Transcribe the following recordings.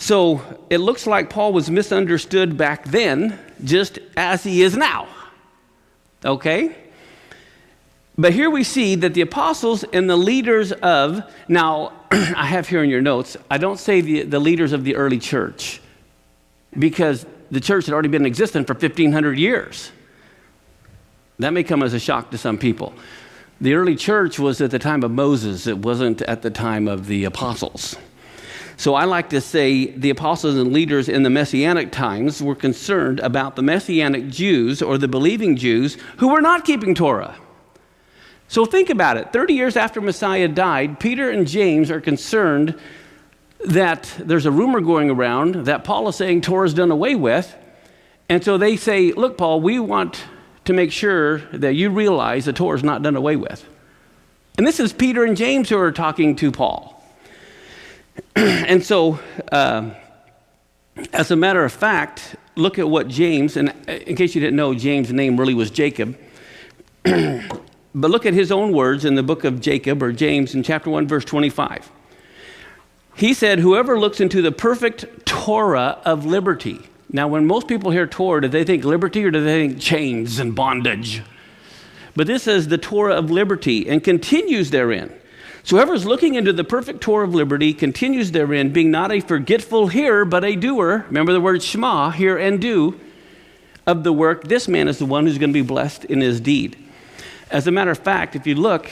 So it looks like Paul was misunderstood back then, just as he is now. Okay? But here we see that the apostles and the leaders of, now I have here in your notes, I don't say the leaders of the early church, because the church had already been existent for 1,500 years. That may come as a shock to some people. The early church was at the time of Moses. It wasn't at the time of the apostles. So I like to say the apostles and leaders in the Messianic times were concerned about the Messianic Jews or the believing Jews who were not keeping Torah. So think about it. 30 years after Messiah died, Peter and James are concerned that there's a rumor going around that Paul is saying Torah is done away with. And so they say, look, Paul, we want to make sure that you realize the Torah is not done away with. And this is Peter and James who are talking to Paul. And so, as a matter of fact, look at what James, and in case you didn't know, James' name really was Jacob. But look at his own words in the book of Jacob, or James, in chapter 1, verse 25. He said, whoever looks into the perfect Torah of liberty. Now, when most people hear Torah, do they think liberty or do they think chains and bondage? But this is the Torah of liberty and continues therein. So whoever is looking into the perfect Torah of liberty continues therein, being not a forgetful hearer, but a doer. Remember the word Shema, hear and do, of the work. This man is the one who's going to be blessed in his deed. As a matter of fact, if you look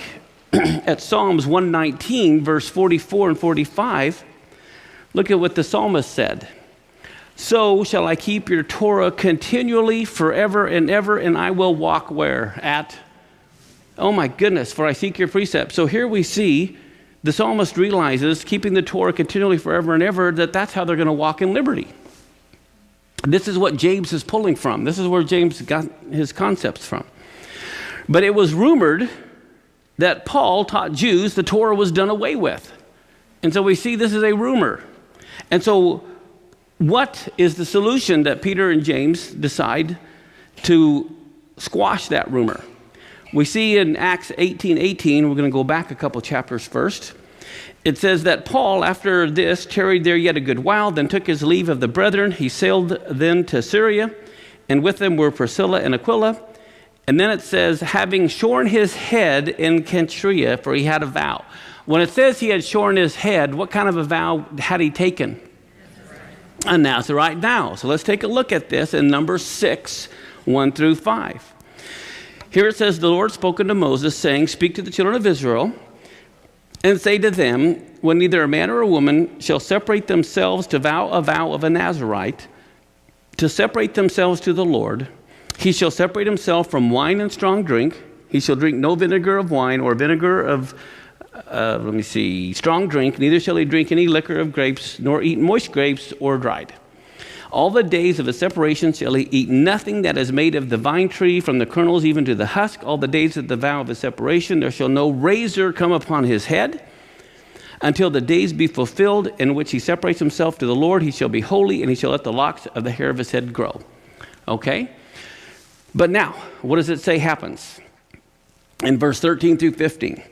at Psalms 119, verse 44 and 45, look at what the psalmist said. So shall I keep your Torah continually forever and ever, and I will walk where? At, oh my goodness, for I seek your precepts. So here we see the psalmist realizes keeping the Torah continually forever and ever, that's how they're going to walk in liberty. This is what James is pulling from. This is where James got his concepts from. But it was rumored that Paul taught Jews the Torah was done away with. And so we see this is a rumor. And so what is the solution that Peter and James decide to squash that rumor? We see in Acts 18:18, we're going to go back a couple chapters first. It says that Paul, after this, tarried there yet a good while, then took his leave of the brethren. He sailed then to Syria, and with them were Priscilla and Aquila. And then it says, having shorn his head in Cenchrea, for he had a vow. When it says he had shorn his head, what kind of a vow had he taken? A Nazarite vow. So let's take a look at this in Numbers 6, 1 through 5. Here it says, the Lord spoke unto Moses, saying, speak to the children of Israel, and say to them, when neither a man or a woman shall separate themselves to vow a vow of a Nazarite, to separate themselves to the Lord, he shall separate himself from wine and strong drink. He shall drink no vinegar of wine or vinegar of, strong drink. Neither shall he drink any liquor of grapes, nor eat moist grapes or dried. All the days of his separation shall he eat nothing that is made of the vine tree, from the kernels even to the husk. All the days of the vow of his separation, there shall no razor come upon his head, until the days be fulfilled in which he separates himself to the Lord. He shall be holy, and he shall let the locks of the hair of his head grow. Okay? But now, what does it say happens? In verse 13 through 15,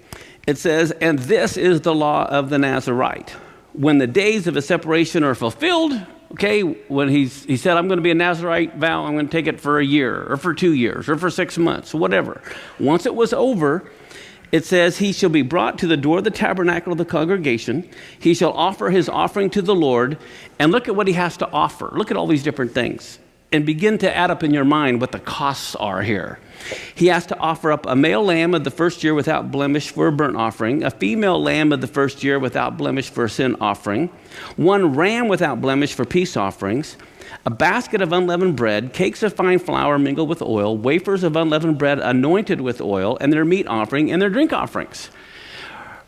it says, and this is the law of the Nazarite. When the days of his separation are fulfilled, okay, when he said, I'm going to be a Nazarite vow, I'm going to take it for a year, or for 2 years, or for 6 months, whatever. Once it was over, it says, he shall be brought to the door of the tabernacle of the congregation. He shall offer his offering to the Lord. And look at what he has to offer. Look at all these different things. And begin to add up in your mind what the costs are here. He has to offer up a male lamb of the first year without blemish for a burnt offering, a female lamb of the first year without blemish for a sin offering, 1 ram without blemish for peace offerings, a basket of unleavened bread, cakes of fine flour mingled with oil, wafers of unleavened bread anointed with oil, and their meat offering and their drink offerings.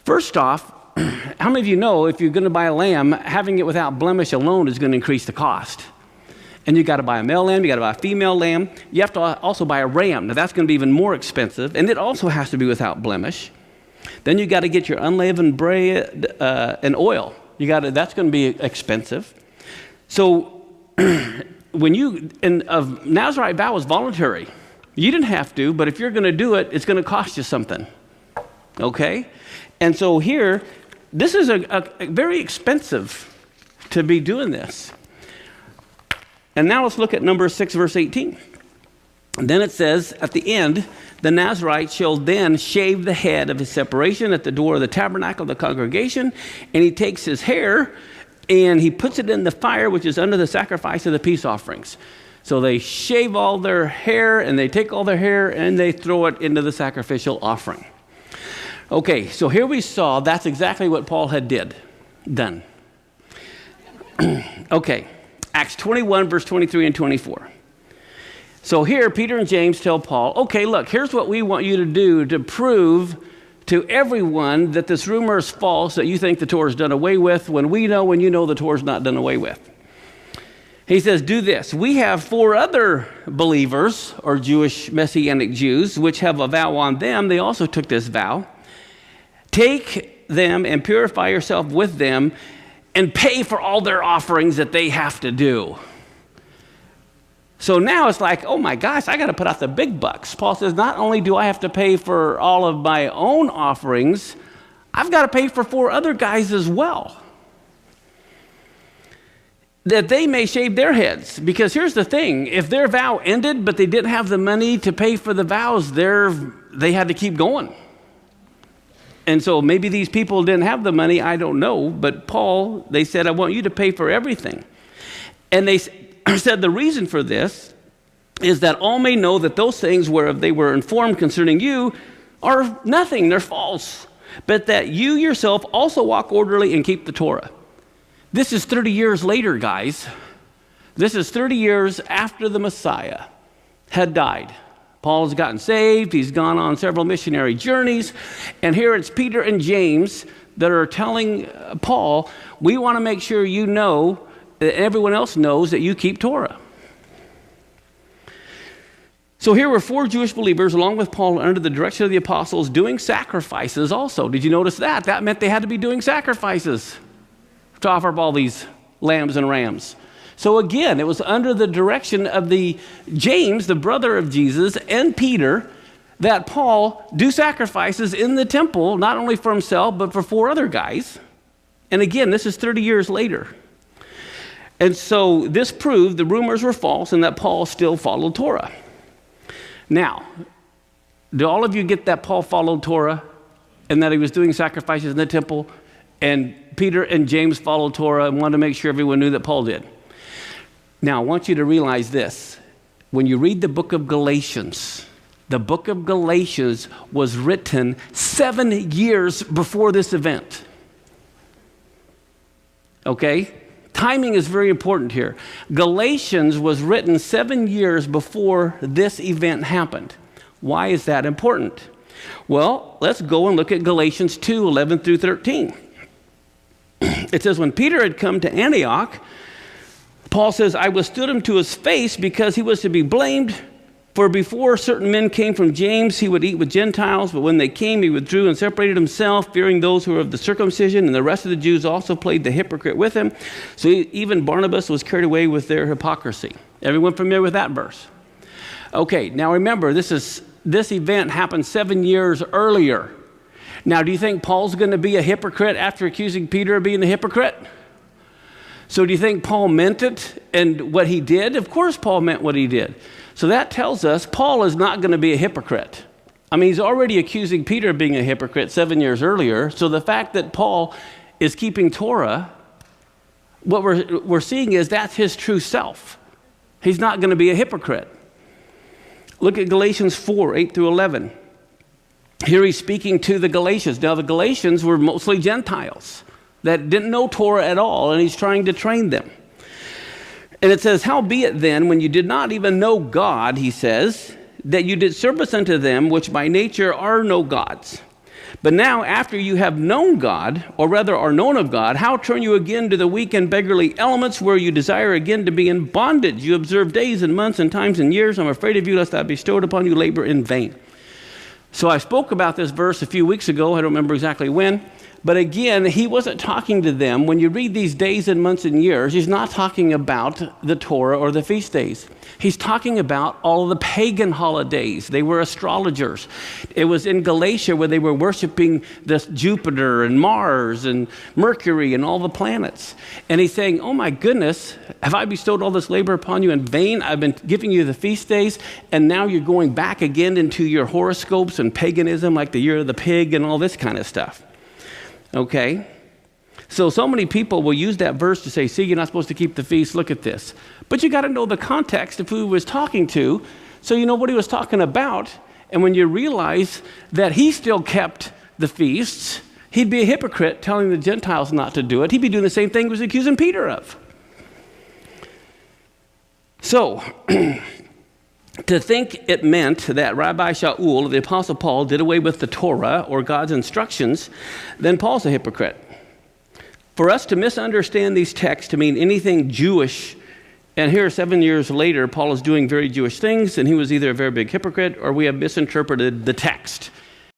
First off, how many of you know if you're going to buy a lamb, having it without blemish alone is going to increase the cost? And you got to buy a male lamb, you got to buy a female lamb. You have to also buy a ram. Now that's going to be even more expensive, and it also has to be without blemish. Then you got to get your unleavened bread and oil. That's going to be expensive. So Nazarite vow is voluntary. You didn't have to, but if you're going to do it, it's going to cost you something. Okay? And so here, this is a very expensive to be doing this. And now let's look at Numbers 6, verse 18. And then it says at the end, the Nazarite shall then shave the head of his separation at the door of the tabernacle of the congregation, and he takes his hair and he puts it in the fire which is under the sacrifice of the peace offerings. So they shave all their hair, and they take all their hair and they throw it into the sacrificial offering. Okay, so here we saw that's exactly what Paul had done. Okay, Acts 21, verse 23 and 24. So here, Peter and James tell Paul, okay, look, here's what we want you to do to prove to everyone that this rumor is false, that you think the Torah is done away with, when we know and you know the Torah is not done away with. He says, do this. We have 4 other believers, or Jewish Messianic Jews, which have a vow on them. They also took this vow. Take them and purify yourself with them and pay for all their offerings that they have to do. So now it's like, oh my gosh, I got to put out the big bucks. Paul says, not only do I have to pay for all of my own offerings, I've got to pay for 4 other guys as well, that they may shave their heads. Because here's the thing, if their vow ended, but they didn't have the money to pay for the vows, they had to keep going. And so maybe these people didn't have the money, I don't know. But Paul, they said, I want you to pay for everything. And they said the reason for this is that all may know that those things where they were informed concerning you are nothing, they're false. But that you yourself also walk orderly and keep the Torah. This is 30 years later, guys. This is 30 years after the Messiah had died. Paul's gotten saved. He's gone on several missionary journeys. And here it's Peter and James that are telling Paul, we want to make sure you know, that everyone else knows that you keep Torah. So here were 4 Jewish believers, along with Paul, under the direction of the apostles, doing sacrifices also. Did you notice that? That meant they had to be doing sacrifices to offer up all these lambs and rams. So again, it was under the direction of the James, the brother of Jesus, and Peter, that Paul do sacrifices in the temple, not only for himself, but for 4 other guys. And again, this is 30 years later. And so this proved the rumors were false and that Paul still followed Torah. Now, do all of you get that Paul followed Torah and that he was doing sacrifices in the temple, and Peter and James followed Torah and wanted to make sure everyone knew that Paul did? Now, I want you to realize this. When you read the book of Galatians was written 7 years before this event. Okay? Timing is very important here. Galatians was written 7 years before this event happened. Why is that important? Well, let's go and look at Galatians 2, 11 through 13. It says, when Peter had come to Antioch, Paul says, I withstood him to his face because he was to be blamed. For before certain men came from James, he would eat with Gentiles, but when they came, he withdrew and separated himself, fearing those who were of the circumcision, and the rest of the Jews also played the hypocrite with him. So even Barnabas was carried away with their hypocrisy. Everyone familiar with that verse? Okay, now remember, this event happened 7 years earlier. Now, do you think Paul's going to be a hypocrite after accusing Peter of being a hypocrite? So do you think Paul meant it and what he did? Of course Paul meant what he did. So that tells us Paul is not going to be a hypocrite. I mean, he's already accusing Peter of being a hypocrite 7 years earlier. So the fact that Paul is keeping Torah, what we're seeing is that's his true self. He's not going to be a hypocrite. Look at Galatians 4, 8 through 11. Here he's speaking to the Galatians. Now the Galatians were mostly Gentiles that didn't know Torah at all, and he's trying to train them. And it says, howbeit then, when you did not even know God, he says, that you did service unto them, which by nature are no gods. But now, after you have known God, or rather are known of God, how turn you again to the weak and beggarly elements, where you desire again to be in bondage? You observe days and months and times and years. I'm afraid of you, lest I bestowed upon you labor in vain. So I spoke about this verse a few weeks ago. I don't remember exactly when. But again, he wasn't talking to them. When you read these days and months and years, he's not talking about the Torah or the feast days. He's talking about all of the pagan holidays. They were astrologers. It was in Galatia where they were worshiping this Jupiter and Mars and Mercury and all the planets. And he's saying, oh my goodness, have I bestowed all this labor upon you in vain? I've been giving you the feast days, and now you're going back again into your horoscopes and paganism like the year of the pig and all this kind of stuff. Okay? So many people will use that verse to say, see, you're not supposed to keep the feast, look at this. But you got to know the context of who he was talking to, so you know what he was talking about. And when you realize that he still kept the feasts, he'd be a hypocrite telling the Gentiles not to do it. He'd be doing the same thing he was accusing Peter of. So, to think it meant that Rabbi Shaul, the Apostle Paul, did away with the Torah or God's instructions, then Paul's a hypocrite. For us to misunderstand these texts to mean anything Jewish, and here 7 years later, Paul is doing very Jewish things, and he was either a very big hypocrite or we have misinterpreted the text.